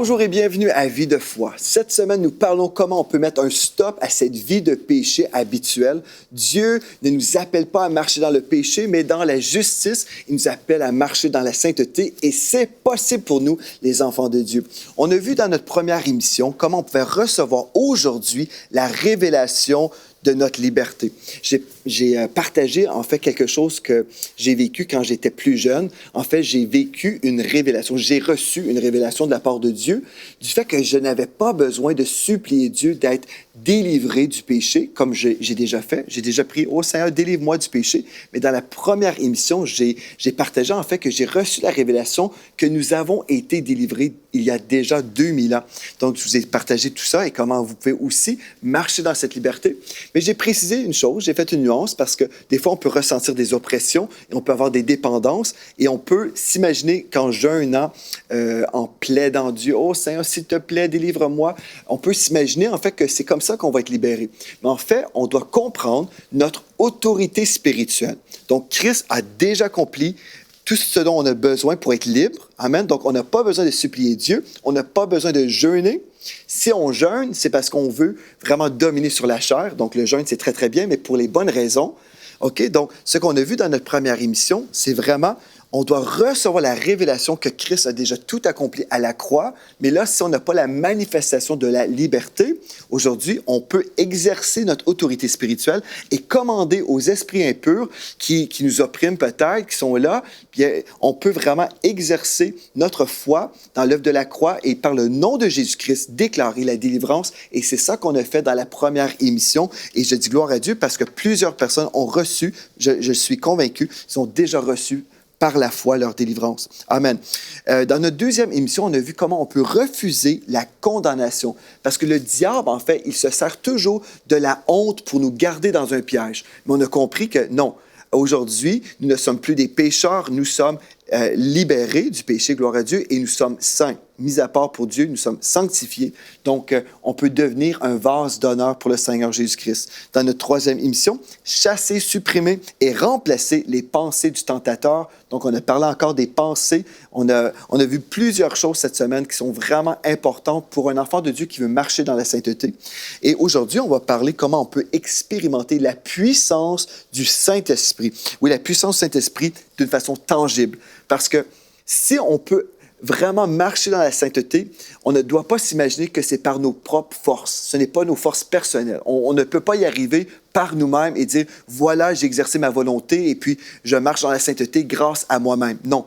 Bonjour et bienvenue à Vie de foi. Cette semaine, nous parlons comment on peut mettre un stop à cette vie de péché habituelle. Dieu ne nous appelle pas à marcher dans le péché, mais dans la justice. Il nous appelle à marcher dans la sainteté et c'est possible pour nous, les enfants de Dieu. On a vu dans notre première émission comment on pouvait recevoir aujourd'hui la révélation de notre liberté. J'ai partagé, en fait, quelque chose que j'ai vécu quand j'étais plus jeune. En fait, j'ai vécu une révélation. J'ai reçu une révélation de la part de Dieu du fait que je n'avais pas besoin de supplier Dieu d'être délivré du péché, comme j'ai déjà fait. J'ai déjà prié, « Oh Seigneur, délivre-moi du péché ». Mais dans la première émission, j'ai partagé, en fait, que j'ai reçu la révélation que nous avons été délivrés il y a déjà 2000 ans. Donc, je vous ai partagé tout ça et comment vous pouvez aussi marcher dans cette liberté. Mais j'ai précisé une chose, j'ai fait une nuance parce que des fois, on peut ressentir des oppressions et on peut avoir des dépendances et on peut s'imaginer qu'en jeûnant, en plaidant Dieu, « Oh Seigneur, s'il te plaît, délivre-moi », on peut s'imaginer en fait que c'est comme ça qu'on va être libéré. Mais en fait, on doit comprendre notre autorité spirituelle. Donc, Christ a déjà accompli tout ce dont on a besoin pour être libre. Amen. Donc, on n'a pas besoin de supplier Dieu. On n'a pas besoin de jeûner. Si on jeûne, c'est parce qu'on veut vraiment dominer sur la chair. Donc, le jeûne, c'est très, très bien, mais pour les bonnes raisons. OK? Donc, ce qu'on a vu dans notre première émission, c'est vraiment, on doit recevoir la révélation que Christ a déjà tout accompli à la croix. Mais là, si on n'a pas la manifestation de la liberté, aujourd'hui, on peut exercer notre autorité spirituelle et commander aux esprits impurs qui nous oppriment peut-être, qui sont là. Bien, on peut vraiment exercer notre foi dans l'œuvre de la croix et par le nom de Jésus-Christ, déclarer la délivrance. Et c'est ça qu'on a fait dans la première émission. Et je dis gloire à Dieu parce que plusieurs personnes ont reçu, je suis convaincu, ils ont déjà reçu par la foi leur délivrance. Amen. Dans notre deuxième émission, on a vu comment on peut refuser la condamnation. Parce que le diable, en fait, il se sert toujours de la honte pour nous garder dans un piège. Mais on a compris que non. Aujourd'hui, nous ne sommes plus des pécheurs, nous sommes libérés du péché, gloire à Dieu, et nous sommes saints. Mis à part pour Dieu, nous sommes sanctifiés. Donc, on peut devenir un vase d'honneur pour le Seigneur Jésus-Christ. Dans notre troisième émission, chasser, supprimer et remplacer les pensées du tentateur. Donc, on a parlé encore des pensées. On a vu plusieurs choses cette semaine qui sont vraiment importantes pour un enfant de Dieu qui veut marcher dans la sainteté. Et aujourd'hui, on va parler comment on peut expérimenter la puissance du Saint-Esprit. Oui, la puissance du Saint-Esprit d'une façon tangible. Parce que si on peut vraiment marcher dans la sainteté, on ne doit pas s'imaginer que c'est par nos propres forces. Ce n'est pas nos forces personnelles. On ne peut pas y arriver par nous-mêmes et dire, voilà, j'ai exercé ma volonté et puis je marche dans la sainteté grâce à moi-même. Non.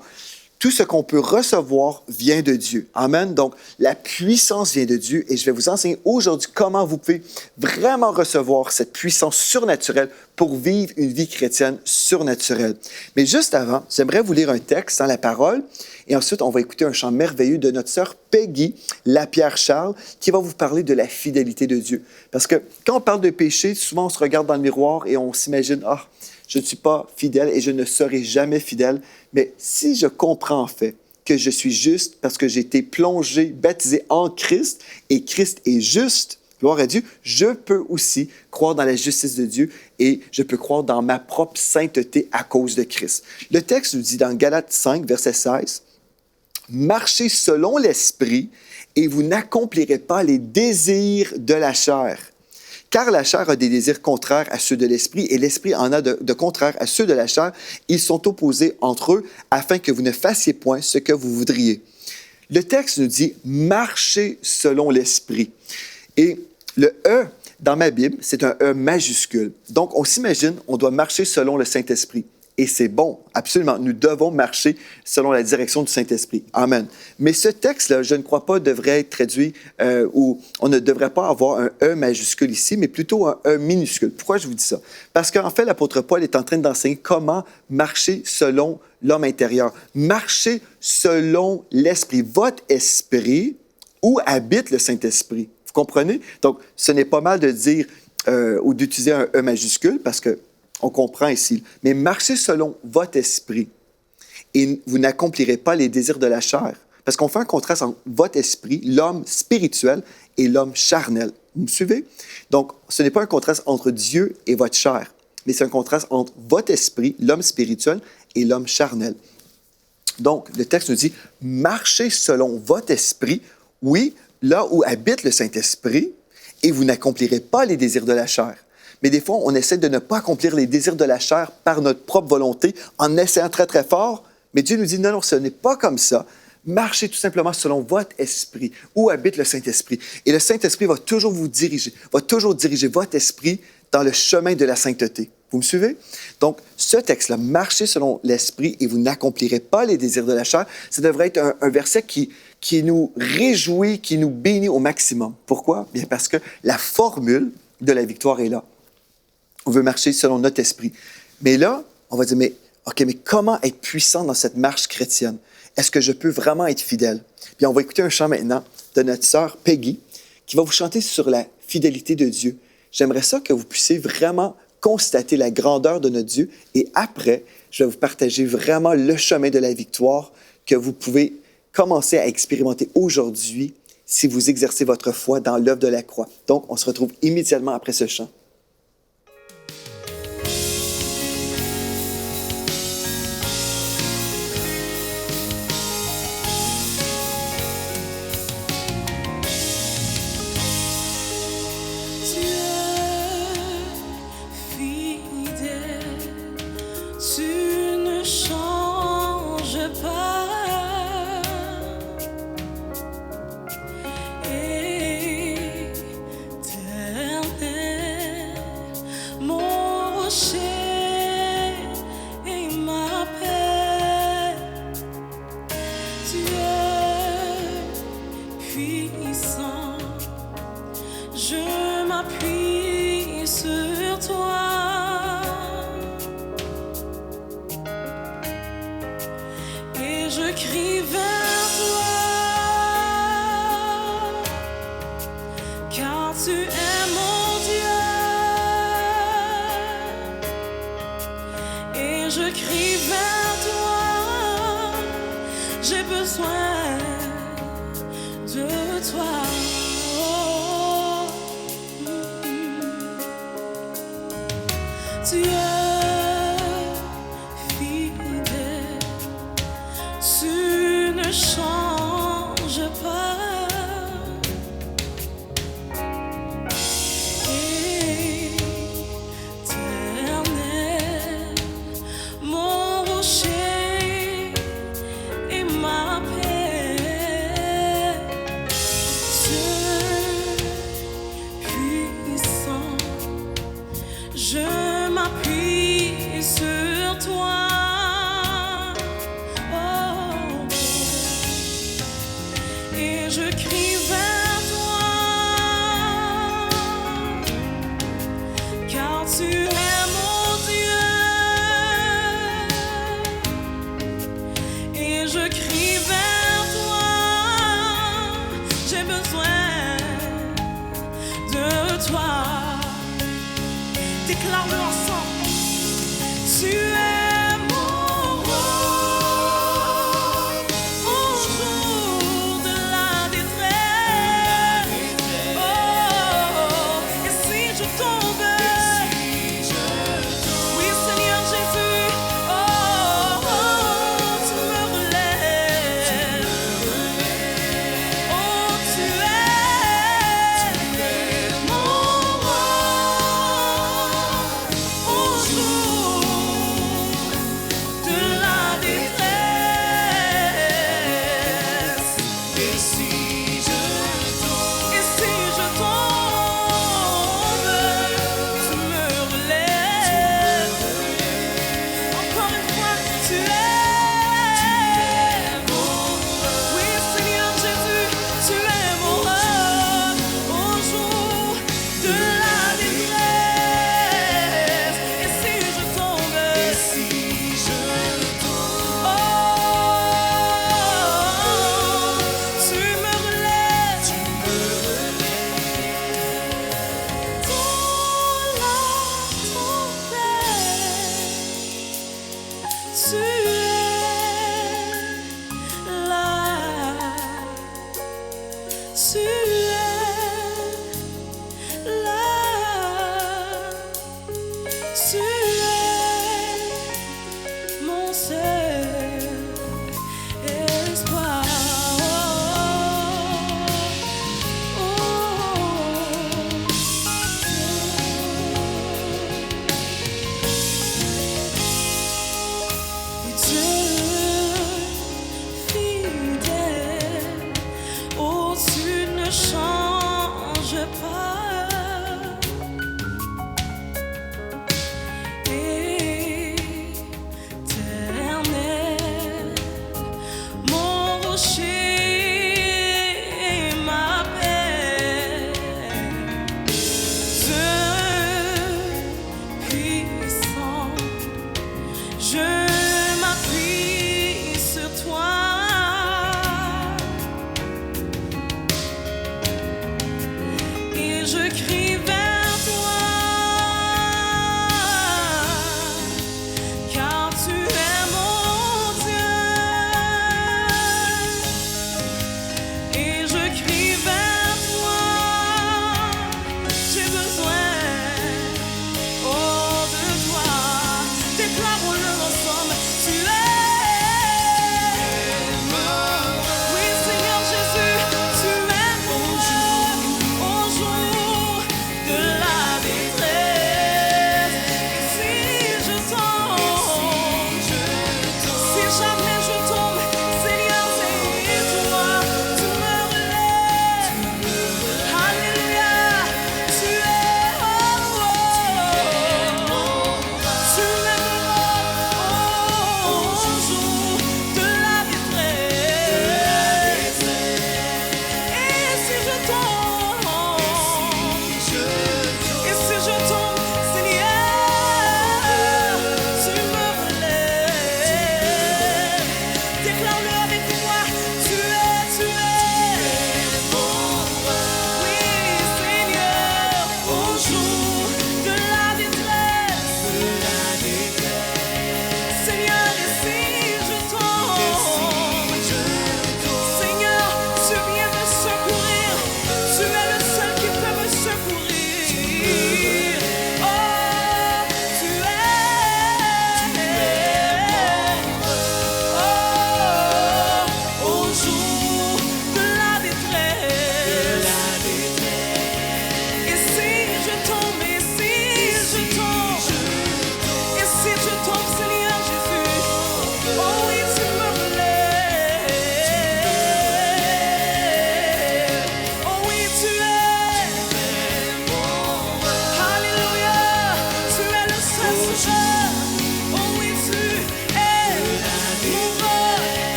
Tout ce qu'on peut recevoir vient de Dieu. Amen. Donc, la puissance vient de Dieu et je vais vous enseigner aujourd'hui comment vous pouvez vraiment recevoir cette puissance surnaturelle pour vivre une vie chrétienne surnaturelle. Mais juste avant, j'aimerais vous lire un texte dans la parole et ensuite, on va écouter un chant merveilleux de notre sœur Peggy Lapierre-Charles qui va vous parler de la fidélité de Dieu. Parce que quand on parle de péché, souvent on se regarde dans le miroir et on s'imagine « Ah, je ne suis pas fidèle et je ne serai jamais fidèle. » Mais si je comprends en fait que je suis juste parce que j'ai été plongé, baptisé en Christ et Christ est juste, gloire à Dieu, je peux aussi croire dans la justice de Dieu et je peux croire dans ma propre sainteté à cause de Christ. Le texte nous dit dans Galates 5, verset 16, « Marchez selon l'Esprit et vous n'accomplirez pas les désirs de la chair. » Car la chair a des désirs contraires à ceux de l'esprit et l'esprit en a de contraires à ceux de la chair. Ils sont opposés entre eux afin que vous ne fassiez point ce que vous voudriez. Le texte nous dit « marcher selon l'esprit ». Et le « E » dans ma Bible, c'est un « E » majuscule. Donc, on s'imagine, on doit marcher selon le Saint-Esprit. Et c'est bon, absolument. Nous devons marcher selon la direction du Saint-Esprit. Amen. Mais ce texte-là, je ne crois pas, devrait être traduit ou on ne devrait pas avoir un E majuscule ici, mais plutôt un E minuscule. Pourquoi je vous dis ça? Parce qu'en fait, l'apôtre Paul est en train d'enseigner comment marcher selon l'homme intérieur. Marcher selon l'Esprit. Votre esprit, où habite le Saint-Esprit? Vous comprenez? Donc, ce n'est pas mal de dire ou d'utiliser un E majuscule parce que on comprend ici. Mais marchez selon votre esprit et vous n'accomplirez pas les désirs de la chair. Parce qu'on fait un contraste entre votre esprit, l'homme spirituel, et l'homme charnel. Vous me suivez? Donc, ce n'est pas un contraste entre Dieu et votre chair, mais c'est un contraste entre votre esprit, l'homme spirituel, et l'homme charnel. Donc, le texte nous dit, marchez selon votre esprit Oui, là où habite le Saint-Esprit, et vous n'accomplirez pas les désirs de la chair. Mais des fois, on essaie de ne pas accomplir les désirs de la chair par notre propre volonté, en essayant très, très fort. Mais Dieu nous dit, non, non, ce n'est pas comme ça. Marchez tout simplement selon votre esprit, où habite le Saint-Esprit. Et le Saint-Esprit va toujours vous diriger, va toujours diriger votre esprit dans le chemin de la sainteté. Vous me suivez? Donc, ce texte-là, marchez selon l'esprit et vous n'accomplirez pas les désirs de la chair, ça devrait être un verset qui nous réjouit, qui nous bénit au maximum. Pourquoi? Bien parce que la formule de la victoire est là. On veut marcher selon notre esprit. Mais là, on va dire, mais comment être puissant dans cette marche chrétienne? Est-ce que je peux vraiment être fidèle? Bien, on va écouter un chant maintenant de notre sœur Peggy qui va vous chanter sur la fidélité de Dieu. J'aimerais ça que vous puissiez vraiment constater la grandeur de notre Dieu et après, je vais vous partager vraiment le chemin de la victoire que vous pouvez commencer à expérimenter aujourd'hui si vous exercez votre foi dans l'œuvre de la croix. Donc, on se retrouve immédiatement après ce chant.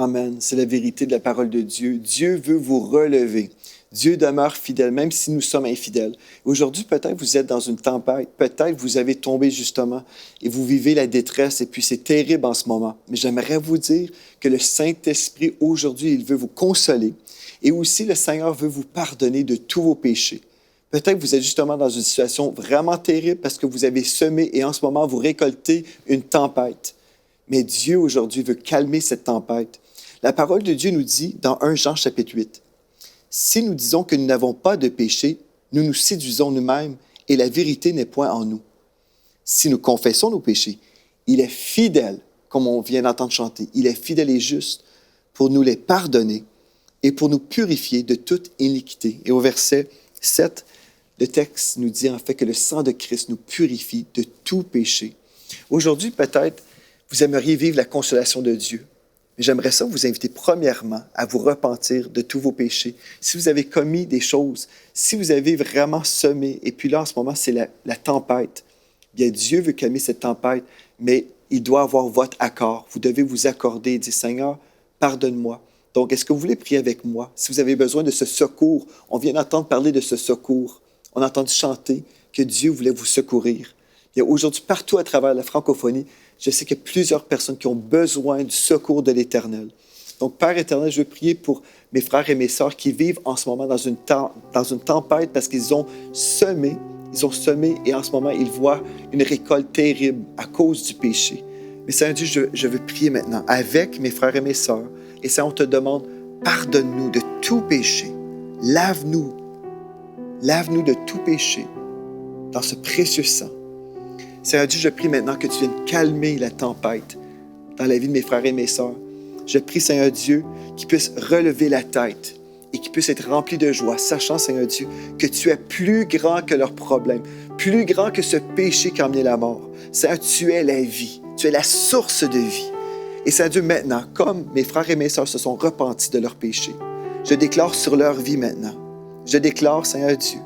Amen. C'est la vérité de la parole de Dieu. Dieu veut vous relever. Dieu demeure fidèle, même si nous sommes infidèles. Aujourd'hui, peut-être vous êtes dans une tempête. Peut-être vous avez tombé justement et vous vivez la détresse et puis c'est terrible en ce moment. Mais j'aimerais vous dire que le Saint-Esprit, aujourd'hui, il veut vous consoler. Et aussi, le Seigneur veut vous pardonner de tous vos péchés. Peut-être que vous êtes justement dans une situation vraiment terrible parce que vous avez semé et en ce moment, vous récoltez une tempête. Mais Dieu, aujourd'hui, veut calmer cette tempête. La parole de Dieu nous dit dans 1 Jean chapitre 8, « Si nous disons que nous n'avons pas de péché, nous nous séduisons nous-mêmes et la vérité n'est point en nous. Si nous confessons nos péchés, il est fidèle, comme on vient d'entendre chanter, il est fidèle et juste pour nous les pardonner et pour nous purifier de toute iniquité. » Et au verset 7, le texte nous dit en fait que le sang de Christ nous purifie de tout péché. Aujourd'hui, peut-être, vous aimeriez vivre la consolation de Dieu. Mais j'aimerais ça vous inviter premièrement à vous repentir de tous vos péchés. Si vous avez commis des choses, si vous avez vraiment semé, et puis là, en ce moment, c'est la tempête, bien, Dieu veut calmer cette tempête, mais il doit avoir votre accord. Vous devez vous accorder et dire, Seigneur, pardonne-moi. Donc, est-ce que vous voulez prier avec moi? Si vous avez besoin de ce secours, on vient d'entendre parler de ce secours. On a entendu chanter que Dieu voulait vous secourir. Bien, aujourd'hui, partout à travers la francophonie, je sais qu'il y a plusieurs personnes qui ont besoin du secours de l'Éternel. Donc, Père éternel, je veux prier pour mes frères et mes sœurs qui vivent en ce moment dans une tempête parce qu'ils ont semé et en ce moment, ils voient une récolte terrible à cause du péché. Mais Seigneur Dieu, je veux prier maintenant avec mes frères et mes sœurs. Et Seigneur, on te demande, pardonne-nous de tout péché. Lave-nous de tout péché dans ce précieux sang. Seigneur Dieu, je prie maintenant que tu viennes calmer la tempête dans la vie de mes frères et mes sœurs. Je prie, Seigneur Dieu, qu'ils puissent relever la tête et qu'ils puissent être remplis de joie, sachant, Seigneur Dieu, que tu es plus grand que leurs problèmes, plus grand que ce péché qui a emmené la mort. Seigneur, tu es la vie, tu es la source de vie. Et Seigneur Dieu, maintenant, comme mes frères et mes sœurs se sont repentis de leurs péchés, je déclare sur leur vie maintenant, je déclare, Seigneur Dieu,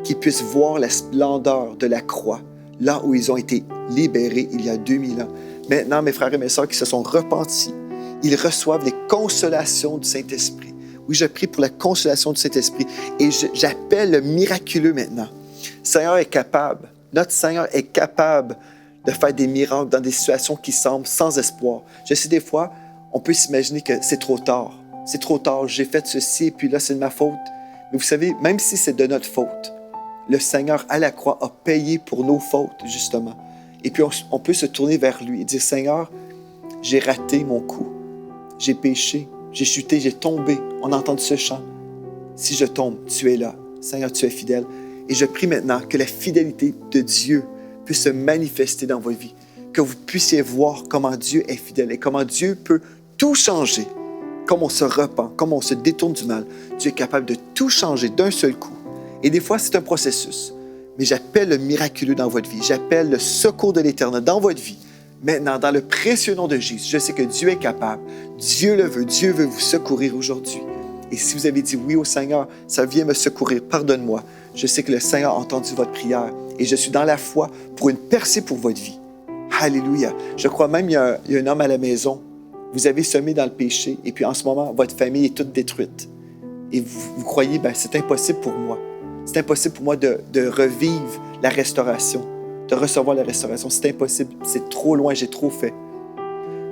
qu'ils puissent voir la splendeur de la croix, là où ils ont été libérés il y a 2000 ans. Maintenant, mes frères et mes sœurs qui se sont repentis, ils reçoivent les consolations du Saint-Esprit. Oui, je prie pour la consolation du Saint-Esprit et j'appelle le miraculeux maintenant. Le Seigneur est capable, notre Seigneur est capable de faire des miracles dans des situations qui semblent sans espoir. Je sais, des fois, on peut s'imaginer que c'est trop tard. C'est trop tard, j'ai fait ceci et puis là, c'est de ma faute. Mais vous savez, même si c'est de notre faute, le Seigneur, à la croix, a payé pour nos fautes, justement. Et puis, on peut se tourner vers lui et dire, Seigneur, j'ai raté mon coup. J'ai péché, j'ai chuté, j'ai tombé. On a entendu ce chant. Si je tombe, tu es là. Seigneur, tu es fidèle. Et je prie maintenant que la fidélité de Dieu puisse se manifester dans votre vie. Que vous puissiez voir comment Dieu est fidèle et comment Dieu peut tout changer. Comme on se repent, comme on se détourne du mal. Dieu est capable de tout changer d'un seul coup. Et des fois, c'est un processus. Mais j'appelle le miraculeux dans votre vie. J'appelle le secours de l'Éternel dans votre vie. Maintenant, dans le précieux nom de Jésus, je sais que Dieu est capable. Dieu le veut. Dieu veut vous secourir aujourd'hui. Et si vous avez dit oui au Seigneur, ça vient me secourir, pardonne-moi. Je sais que le Seigneur a entendu votre prière. Et je suis dans la foi pour une percée pour votre vie. Alléluia. Je crois même qu'il y a un homme à la maison. Vous avez semé dans le péché. Et puis en ce moment, votre famille est toute détruite. Et vous croyez, c'est impossible pour moi. C'est impossible pour moi de revivre la restauration, de recevoir la restauration. C'est impossible, c'est trop loin, j'ai trop fait.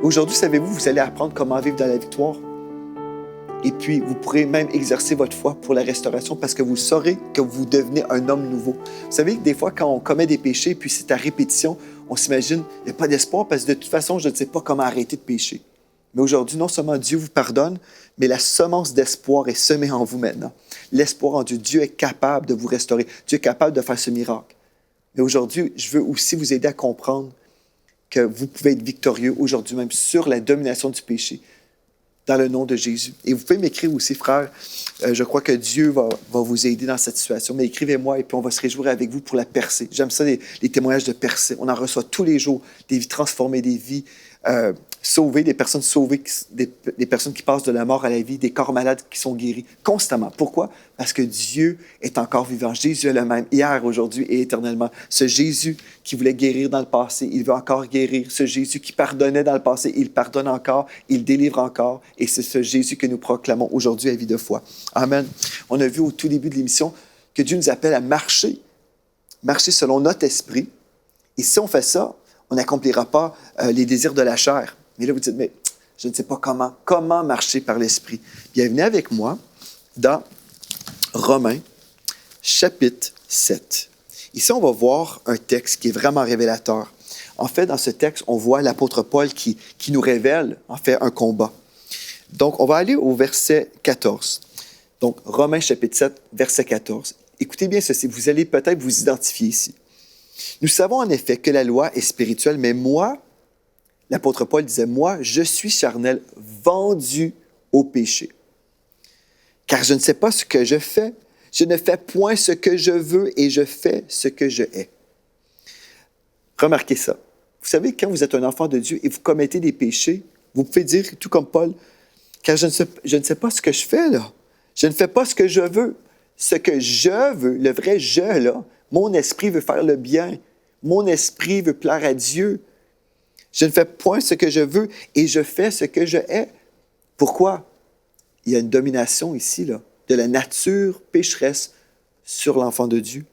Aujourd'hui, savez-vous, vous allez apprendre comment vivre dans la victoire. Et puis, vous pourrez même exercer votre foi pour la restauration parce que vous saurez que vous devenez un homme nouveau. Vous savez que des fois, quand on commet des péchés, puis c'est à répétition, on s'imagine, il n'y a pas d'espoir parce que de toute façon, je ne sais pas comment arrêter de pécher. Mais aujourd'hui, non seulement Dieu vous pardonne, mais la semence d'espoir est semée en vous maintenant. L'espoir en Dieu. Dieu est capable de vous restaurer. Dieu est capable de faire ce miracle. Mais aujourd'hui, je veux aussi vous aider à comprendre que vous pouvez être victorieux aujourd'hui même sur la domination du péché dans le nom de Jésus. Et vous pouvez m'écrire aussi, frère, je crois que Dieu va vous aider dans cette situation. Mais écrivez-moi et puis on va se réjouir avec vous pour la percée. J'aime ça, les témoignages de percée. On en reçoit tous les jours, des vies transformées, des vies sauvées, des personnes sauvées, des personnes qui passent de la mort à la vie, des corps malades qui sont guéris constamment. Pourquoi? Parce que Dieu est encore vivant. Jésus est le même, hier, aujourd'hui et éternellement. Ce Jésus qui voulait guérir dans le passé, il veut encore guérir. Ce Jésus qui pardonnait dans le passé, il pardonne encore, il délivre encore. Et c'est ce Jésus que nous proclamons aujourd'hui à Vie de foi. Amen. On a vu au tout début de l'émission que Dieu nous appelle à marcher selon notre esprit. Et si on fait ça, on n'accomplira pas les désirs de la chair. Mais là, vous dites, mais je ne sais pas comment marcher par l'esprit. Bienvenue avec moi dans Romains, chapitre 7. Ici, on va voir un texte qui est vraiment révélateur. En fait, dans ce texte, on voit l'apôtre Paul qui nous révèle, en fait, un combat. Donc, on va aller au verset 14. Donc, Romains, chapitre 7, verset 14. Écoutez bien ceci, vous allez peut-être vous identifier ici. Nous savons en effet que la loi est spirituelle, mais moi, l'apôtre Paul disait, moi, je suis charnel, vendu au péché. Car je ne sais pas ce que je fais, je ne fais point ce que je veux et je fais ce que je hais. Remarquez ça. Vous savez, quand vous êtes un enfant de Dieu et vous commettez des péchés, vous pouvez dire, tout comme Paul, car je ne sais pas ce que je fais là. Je ne fais pas ce que je veux. Ce que je veux, le vrai je, là, mon esprit veut faire le bien. Mon esprit veut plaire à Dieu. Je ne fais point ce que je veux et je fais ce que je hais. Pourquoi? Il y a une domination ici, là, de la nature pécheresse sur l'enfant de Dieu.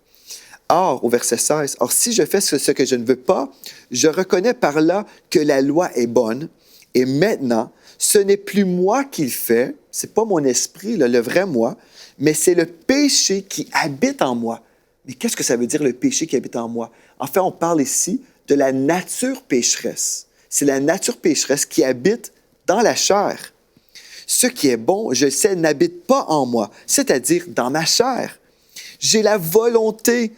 Or, au verset 16, « Or, si je fais ce que je ne veux pas, je reconnais par là que la loi est bonne. Et maintenant, ce n'est plus moi qui le fais, ce n'est pas mon esprit, là, le vrai moi, mais c'est le péché qui habite en moi. » Mais qu'est-ce que ça veut dire, le péché qui habite en moi? En fait, on parle ici de la nature pécheresse. C'est la nature pécheresse qui habite dans la chair. Ce qui est bon, je sais, n'habite pas en moi, c'est-à-dire dans ma chair. J'ai la volonté,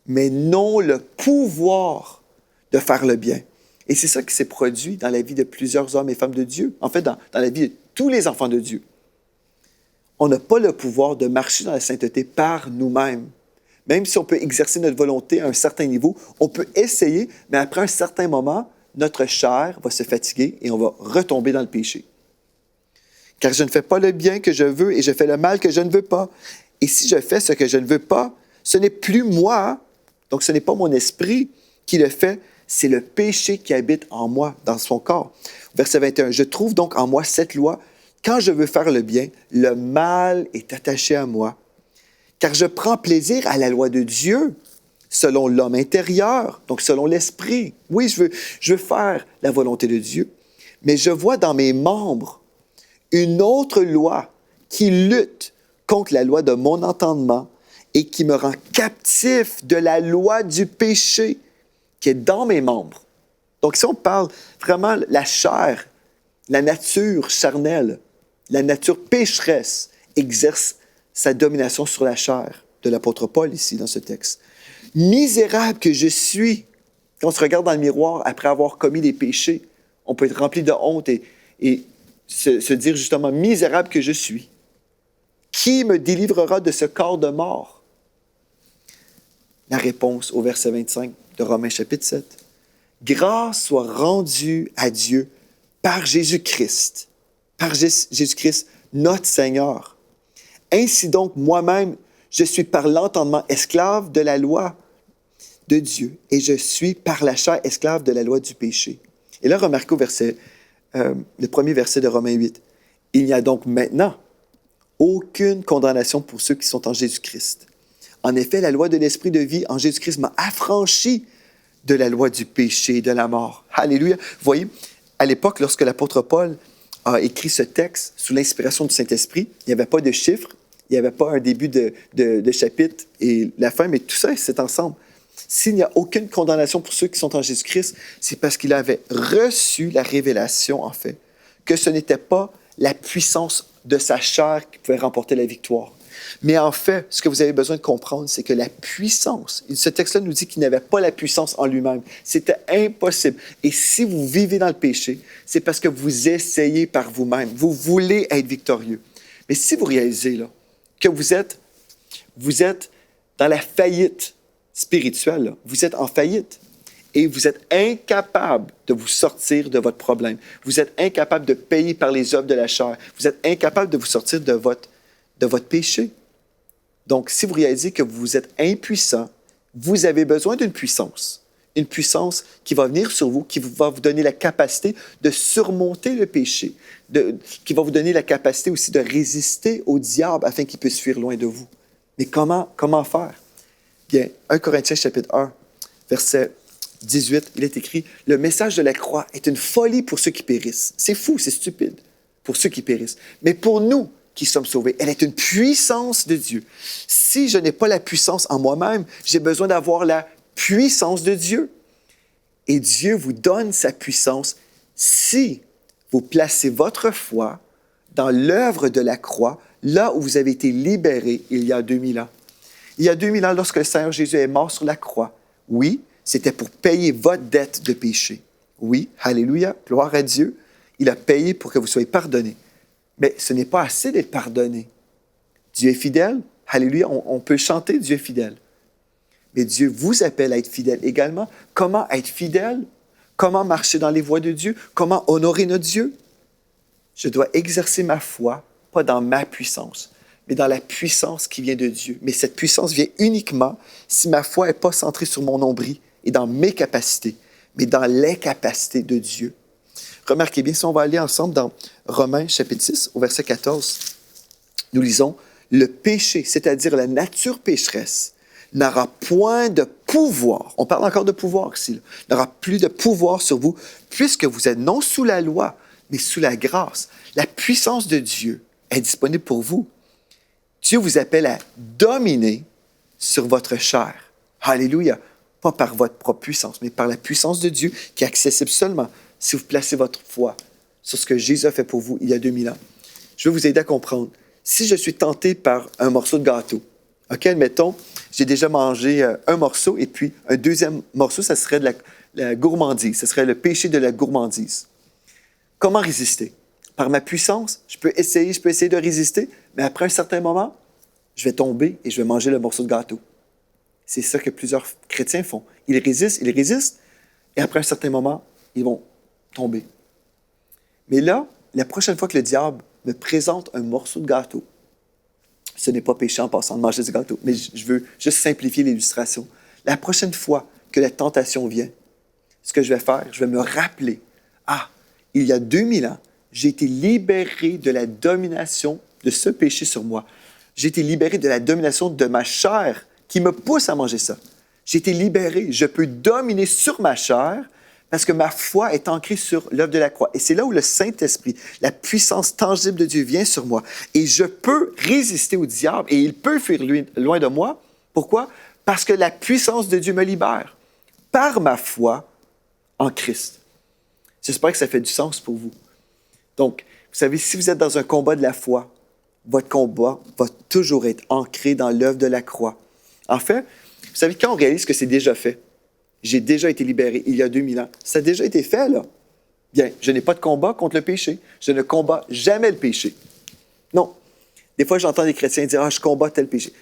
mais non le pouvoir de faire le bien. Et c'est ça qui s'est produit dans la vie de plusieurs hommes et femmes de Dieu. En fait, dans la vie de tous les enfants de Dieu. On n'a pas le pouvoir de marcher dans la sainteté par nous-mêmes. Même si on peut exercer notre volonté à un certain niveau, on peut essayer, mais après un certain moment, notre chair va se fatiguer et on va retomber dans le péché. Car je ne fais pas le bien que je veux et je fais le mal que je ne veux pas. Et si je fais ce que je ne veux pas, ce n'est plus moi, donc ce n'est pas mon esprit qui le fait, c'est le péché qui habite en moi, dans son corps. Verset 21, « Je trouve donc en moi cette loi, quand je veux faire le bien, le mal est attaché à moi. Car je prends plaisir à la loi de Dieu, selon l'homme intérieur, donc selon l'esprit. Oui, je veux faire la volonté de Dieu, mais je vois dans mes membres une autre loi qui lutte contre la loi de mon entendement et qui me rend captif de la loi du péché qui est dans mes membres. » Donc, si on parle vraiment la chair, la nature charnelle, la nature pécheresse exerce sa domination sur la chair de l'apôtre Paul ici dans ce texte. « Misérable que je suis !» Quand on se regarde dans le miroir après avoir commis des péchés, on peut être rempli de honte et se dire justement « Misérable que je suis !» Qui me délivrera de ce corps de mort? La réponse au verset 25 de Romains chapitre 7. « Grâce soit rendue à Dieu par Jésus-Christ, notre Seigneur. Ainsi donc, moi-même, je suis par l'entendement esclave de la loi de Dieu et je suis par la chair esclave de la loi du péché. » Et là, remarquez le premier verset de Romains 8. « Il n'y a donc maintenant aucune condamnation pour ceux qui sont en Jésus-Christ. En effet, la loi de l'Esprit de vie en Jésus-Christ m'a affranchi de la loi du péché et de la mort. » Alléluia. Vous voyez, à l'époque, lorsque l'apôtre Paul a écrit ce texte sous l'inspiration du Saint-Esprit, il n'y avait pas de chiffres, il n'y avait pas un début de chapitre et la fin, mais tout ça, c'est ensemble. S'il n'y a aucune condamnation pour ceux qui sont en Jésus-Christ, c'est parce qu'il avait reçu la révélation, en fait, que ce n'était pas la puissance de sa chair qui pouvait remporter la victoire. Mais en fait, ce que vous avez besoin de comprendre, c'est que la puissance, ce texte-là nous dit qu'il n'avait pas la puissance en lui-même. C'était impossible. Et si vous vivez dans le péché, c'est parce que vous essayez par vous-même. Vous voulez être victorieux. Mais si vous réalisez là, que vous êtes dans la faillite spirituelle, là, vous êtes en faillite, et vous êtes incapable de vous sortir de votre problème. Vous êtes incapable de payer par les œuvres de la chair. Vous êtes incapable de vous sortir de votre péché. Donc, si vous réalisez que vous êtes impuissant, vous avez besoin d'une puissance. Une puissance qui va venir sur vous, qui va vous donner la capacité de surmonter le péché, qui va vous donner la capacité aussi de résister au diable afin qu'il puisse fuir loin de vous. Mais comment faire? Bien, 1 Corinthiens chapitre 1, verset 18, il est écrit « Le message de la croix est une folie pour ceux qui périssent. » C'est fou, c'est stupide pour ceux qui périssent. Mais pour nous qui sommes sauvés, elle est une puissance de Dieu. Si je n'ai pas la puissance en moi-même, j'ai besoin d'avoir la puissance de Dieu. Et Dieu vous donne sa puissance si vous placez votre foi dans l'œuvre de la croix, là où vous avez été libérés il y a 2000 ans. Il y a 2000 ans, lorsque le Seigneur Jésus est mort sur la croix, oui, c'était pour payer votre dette de péché. Oui, alléluia, gloire à Dieu. Il a payé pour que vous soyez pardonnés. Mais ce n'est pas assez d'être pardonné. Dieu est fidèle, alléluia, on peut chanter Dieu est fidèle. Mais Dieu vous appelle à être fidèle également. Comment être fidèle? Comment marcher dans les voies de Dieu? Comment honorer notre Dieu? Je dois exercer ma foi, pas dans ma puissance, mais dans la puissance qui vient de Dieu. Mais cette puissance vient uniquement si ma foi n'est pas centrée sur mon nombril et dans mes capacités, mais dans les capacités de Dieu. Remarquez bien, si on va aller ensemble dans Romains chapitre 6, au verset 14, nous lisons « Le péché, c'est-à-dire la nature pécheresse, n'aura point de pouvoir. » On parle encore de pouvoir ici. « N'aura plus de pouvoir sur vous, puisque vous êtes non sous la loi, mais sous la grâce. » La puissance de Dieu est disponible pour vous. Dieu vous appelle à dominer sur votre chair. Alléluia. Pas par votre propre puissance, mais par la puissance de Dieu qui est accessible seulement si vous placez votre foi sur ce que Jésus a fait pour vous il y a 2000 ans. Je vais vous aider à comprendre. Si je suis tenté par un morceau de gâteau, OK, admettons, j'ai déjà mangé un morceau et puis un deuxième morceau, ça serait de la gourmandise. Ce serait le péché de la gourmandise. Comment résister? Par ma puissance, je peux essayer de résister, mais après un certain moment, je vais tomber et je vais manger le morceau de gâteau. C'est ça que plusieurs chrétiens font. Ils résistent, et après un certain moment, ils vont tomber. Mais là, la prochaine fois que le diable me présente un morceau de gâteau, ce n'est pas péché en passant de manger du gâteau, mais je veux juste simplifier l'illustration. La prochaine fois que la tentation vient, ce que je vais faire, je vais me rappeler, il y a 2000 ans, j'ai été libéré de la domination de ce péché sur moi. J'ai été libéré de la domination de ma chair qui me pousse à manger ça. J'ai été libéré. Je peux dominer sur ma chair parce que ma foi est ancrée sur l'œuvre de la croix. Et c'est là où le Saint-Esprit, la puissance tangible de Dieu vient sur moi. Et je peux résister au diable et il peut fuir loin de moi. Pourquoi? Parce que la puissance de Dieu me libère par ma foi en Christ. J'espère que ça fait du sens pour vous. Donc, vous savez, si vous êtes dans un combat de la foi, votre combat va toujours être ancré dans l'œuvre de la croix. En fait, vous savez, quand on réalise que c'est déjà fait, j'ai déjà été libéré il y a 2000 ans, ça a déjà été fait, là. Bien, je n'ai pas de combat contre le péché. Je ne combats jamais le péché. Non. Des fois, j'entends des chrétiens dire « je combats tel péché ».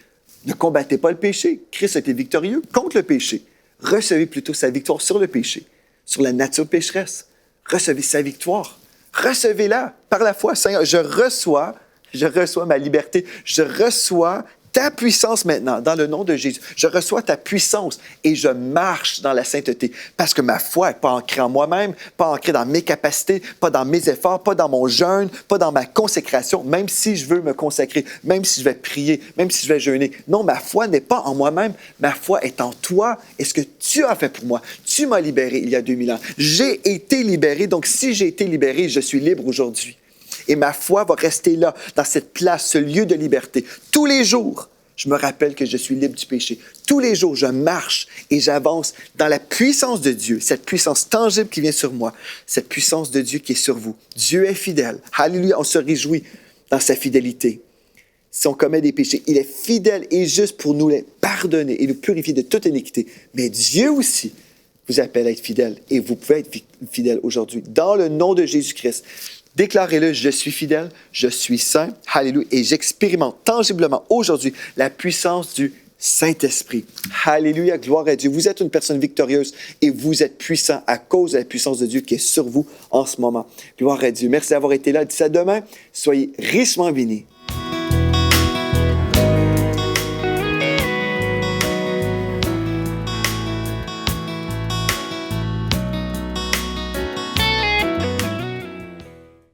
Ne combattez pas le péché. Christ a été victorieux contre le péché. Recevez plutôt sa victoire sur le péché, sur la nature pécheresse. Recevez sa victoire. Recevez-la par la foi. Seigneur, je reçois ma liberté. Je reçois ta puissance maintenant, dans le nom de Jésus. Je reçois ta puissance et je marche dans la sainteté parce que ma foi n'est pas ancrée en moi-même, pas ancrée dans mes capacités, pas dans mes efforts, pas dans mon jeûne, pas dans ma consécration, même si je veux me consacrer, même si je vais prier, même si je vais jeûner. Non, ma foi n'est pas en moi-même, ma foi est en toi et ce que tu as fait pour moi. Tu m'as libéré il y a 2000 ans. J'ai été libéré, donc si j'ai été libéré, je suis libre aujourd'hui. Et ma foi va rester là, dans cette place, ce lieu de liberté. Tous les jours, je me rappelle que je suis libre du péché. Tous les jours, je marche et j'avance dans la puissance de Dieu, cette puissance tangible qui vient sur moi, cette puissance de Dieu qui est sur vous. Dieu est fidèle. Alléluia, on se réjouit dans sa fidélité. Si on commet des péchés, il est fidèle et juste pour nous les pardonner et nous purifier de toute iniquité. Mais Dieu aussi vous appelle à être fidèle et vous pouvez être fidèle aujourd'hui. Dans le nom de Jésus-Christ, déclarez-le, je suis fidèle, je suis saint, alléluia, et j'expérimente tangiblement aujourd'hui la puissance du Saint-Esprit. Alléluia, gloire à Dieu. Vous êtes une personne victorieuse et vous êtes puissant à cause de la puissance de Dieu qui est sur vous en ce moment. Gloire à Dieu. Merci d'avoir été là. D'ici à demain, soyez richement bénis.